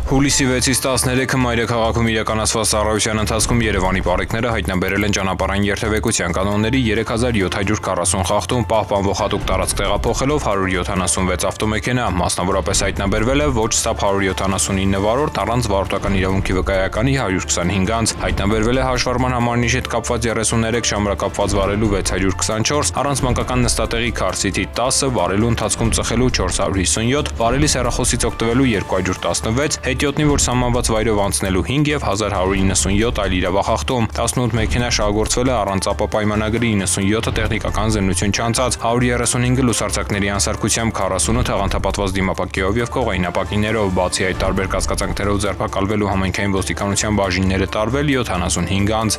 Հուլիսի 6-ից 13-ը մայրաքաղաքում իրականացված ծառայության ընթացքում Երևանի պարեկները հայտնաբերել են ճանապարհային երթևեկության կանոնների 3740 խախտում, պահպանվող հատուկ տարածք տեղափոխելով 176 ավտոմեքենա, մասնավորապես հայտնաբերվել է ոչ STAP 179 վարորդ առանց վարորդական իրավունքի վկայականի 125 անձ, հայտնաբերվել է հաշվառման համարնիշի հետ կապված 33 ժամանակապված վարելու 624, առանց մանկական նստատեղի քարսիթի 10, վարելու ընթացքում ծխելու 457, վարելիս հեռախոսից օգտվելու 216, հետիոտնի, որ սահմանված վայրով անցնելու 5 և 1197 այլ իրավախախտում, 18 մեքենա շահագործվել է առանց ԱՊՊ պայմանագրի 97-ը տեխնիկական զննություն չանցած, 135-ը լուսարձակների անսարքությամբ, 40-ը թաղանթապատված դիմապակիով և կողայնապակիներով, բացի այդ տարբեր կասկածանքներով ձերբակալվելու համայնքային ոստիկանության բաժինները տարվել 75 անձ։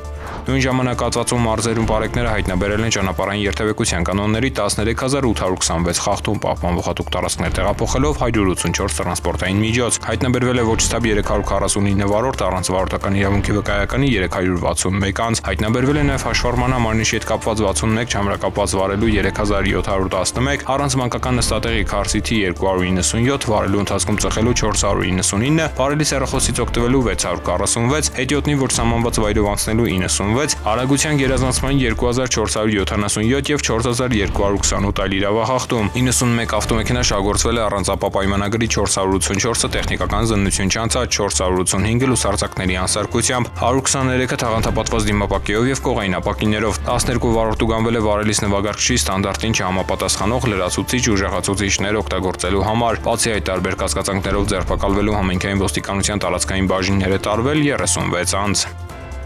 Նույն ժամանակահատվածում մարզերում պարեկները հայտնաբերել են ճանապարհային երթևեկության կանոնների 13826 խախտում, պահպանվող հատուկ տարածքներ տեղափոխելով 184 տրանսպորտային միջոց, հայտնաբերվել է ոչ STAP 349 վարորդ առանց վարորդական իրավունքի վկայականի 361 անձ, հայտնաբերվել է նաև հաշվառման համարնիշի հետ կապված 61 ժամանակապված վարելու 3711, առանց մանկական նստատեղի քարսիթի 297, վարելու ընթացքում ծխելու 499, վարելիս հեռախոսից օգտվելու 646, հետիոտնի, որ սահմանված վայրով անցնելու 96, արագության գերազանցման 2477 և 4228 այլ իրավախախտում, 91 ավտոմեքենա շահագործվել է առանց ԱՊՊ պայմանագրի 484-ը տեխնիկական զննություն չանցած, 485-ը լուսարձակների անսարքությամբ, 123-ը թաղանթապատված դիմապակիով և կողայնապակիներով, 12 վարորդ ուղղանվել է վարելիս նվագարկչի ստանդարտին չհամապատասխանող լրացուցիչ ուժեղացուցիչներ օգտագործելու համար, բացի այդ տարբեր կասկածանքներով ձերբակալվելու համայնքային ոստիկանության տարածքային բաժինները տարվել 36 անձ։